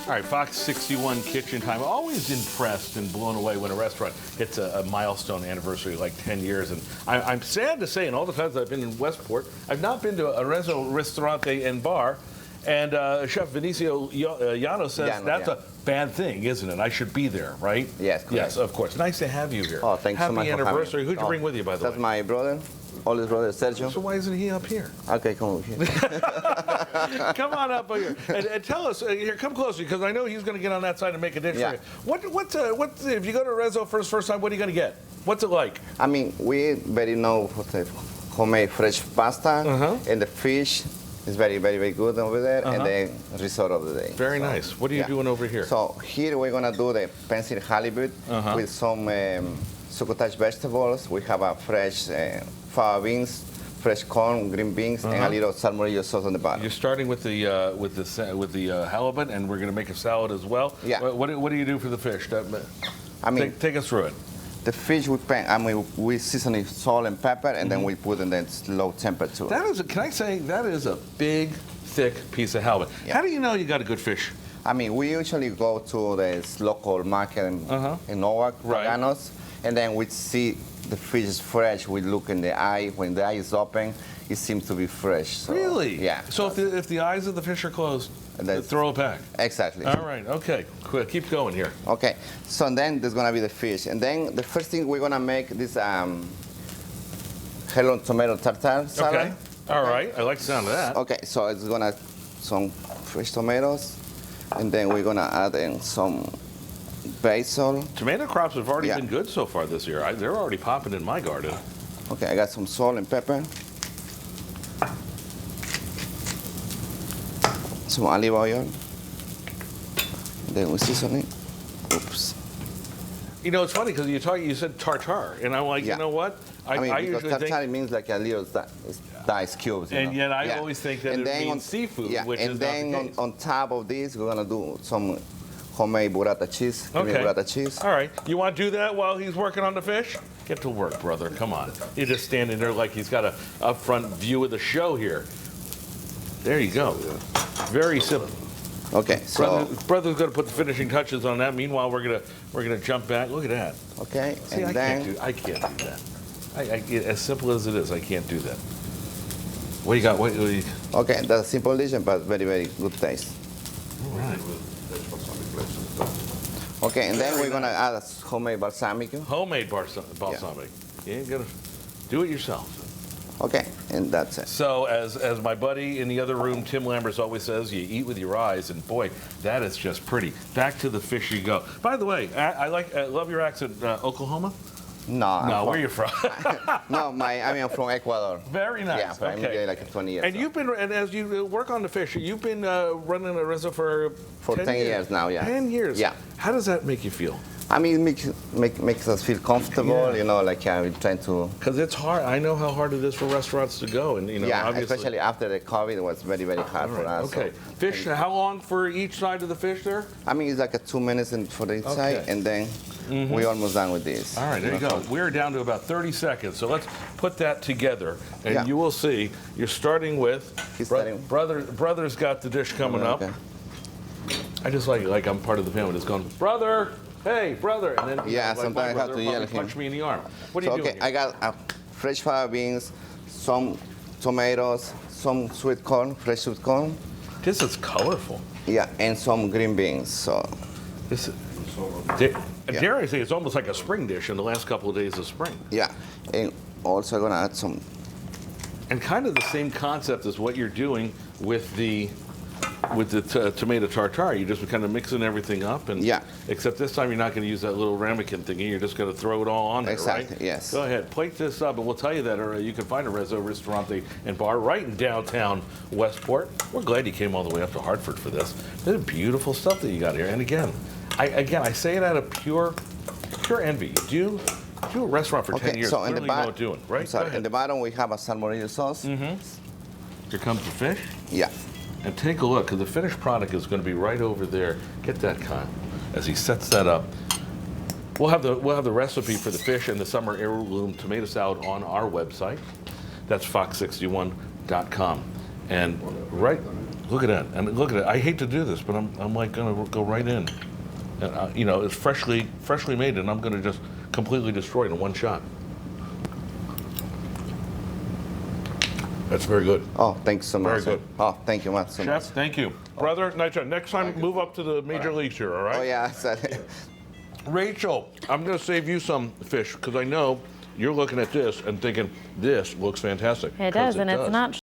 All right, Fox 61 Kitchen Time. Always impressed and blown away when a restaurant hits a milestone anniversary like 10 years. And I'm sad to say, in all the times I've been in Westport, I've not been to Arezzo Ristorante and Bar. And Chef Vinicio Llano says that's a bad thing, isn't it? I should be there, right? Yes, correct. Yes, of course. Nice to have you here. Oh, thanks so much for Happy anniversary. Who'd you bring with you, by the way? That's my brother. Oldest brother, Sergio. So why isn't he up here? Okay, come over here. Come on up here and tell us. Here, come closer, because I know he's going to get on that side and make a dish for you. What if you go to Arezzo first time? What are you going to get? What's it like? I mean, we very know for the homemade fresh pasta and the fish is very, very, very good over there, and the risotto of the day. Very nice. What are you doing over here? So here we're gonna do the pencil halibut with some succotash vegetables. We have a fresh fava beans, fresh corn, green beans, and a little salmonella sauce on the bottom. You're starting with the halibut, and we're going to make a salad as well. Yeah. What do you do for the fish? I mean, take us through it. The fish we season it with salt and pepper, and then we put it in low temperature. That is, can I say, that is a big, thick piece of halibut. Yeah. How do you know you got a good fish? I mean, we usually go to this local market in Norwalk, Paganos, and then we see the fish is fresh. We look in the eye. When the eye is open, it seems to be fresh. So, really? Yeah. So if the eyes of the fish are closed, throw it back. Exactly. All right. Okay. Quick. Keep going here. Okay. So then there's gonna be the fish, and then the first thing we're gonna make this hello tomato tartare salad. Okay. All right. I like the sound of that. Okay. So it's gonna some fresh tomatoes, and then we're gonna add in some basil. Tomato crops have already been good so far this year. They're already popping in my garden. Okay, I got some salt and pepper. Some olive oil. Then we season it. Oops. You know, it's funny because you said tartare, and I'm like, you know what? I mean, because usually tartare means like a little diced cubes. And yet I always think that it means seafood, which is not the case. And then on top of this, we're gonna do some homemade burrata cheese. Okay. Burrata cheese. All right. You want to do that while he's working on the fish? Get to work, brother. Come on. You're just standing there like he's got a up-front view of the show here. There you go. Very simple. Okay. So brother's going to put the finishing touches on that. Meanwhile, we're gonna jump back. Look at that. Okay. See, and I can't do that. As simple as it is, I can't do that. What do you got? What do you... Okay, that's a simple dish, but very, very good taste. All right. Okay, and then we're gonna add homemade balsamic. Homemade balsamic. You ain't gonna do it yourself. Okay, and that's it. So as my buddy in the other room, Tim Lambers, always says, you eat with your eyes, and boy, that is just pretty. Back to the fish you go. By the way, I love your accent. Oklahoma? No, where are you from? No, I'm from Ecuador. Very nice. Yeah, but I'm here like 20 years. And you've been, and as you work on the fish, you've been running Arezzo for 10 years now. Yeah. 10 years. Yeah. How does that make you feel? I mean, it makes us feel comfortable. You know, like we're trying to. Because it's hard. I know how hard it is for restaurants to go, and obviously. Especially after the COVID, it was very, very hard for us. Okay. So. Fish. How long for each side of the fish there? I mean, it's like 2 minutes for the side, and then we're almost done with this. All right, there you go. We're down to about 30 seconds, so let's put that together, and you will see. You're starting with. Brother's got the dish coming up. I just like I'm part of the family that's going, brother. Hey, brother, and then sometimes I have to yell at him. Punch me in the arm. What are you doing? Okay, I got fresh fava beans, some tomatoes, some sweet corn, fresh sweet corn. This is colorful. Yeah, and some green beans. So this, dare I say, it's almost like a spring dish in the last couple of days of spring. Yeah, and also gonna add some. And kind of the same concept as what you're doing with the tomato tartare. You're just kind of mixing everything up, and except this time you're not going to use that little ramekin thingy. You're just going to throw it all on there, exactly, right? Yes. Go ahead, plate this up, and we'll tell you that you can find Arezzo Ristorante and Bar right in downtown Westport. We're glad you came all the way up to Hartford for this. This is beautiful stuff that you got here. And again, I say it out of pure envy. You do a restaurant for 10 years. So in the you know what doing, right? Sorry, in the bottom we have a salmonella sauce. Here comes the fish. Yeah. And take a look, because the finished product is going to be right over there. Get that, Kyle, as he sets that up. We'll have the recipe for the fish and the summer heirloom tomato salad on our website. That's fox61.com. And right Look at that, and look at it. I hate to do this, but I'm like gonna go right in. And, you know, it's freshly made, and I'm gonna just completely destroy it in one shot. That's very good. Oh, thanks so much. Very good. Oh, thank you much so Chef, much. thank you. Brother, nice job. Next time, move up to the major leagues here, all right? Oh, yeah. Rachel, I'm going to save you some fish because I know you're looking at this and thinking, this looks fantastic. It does, and it's not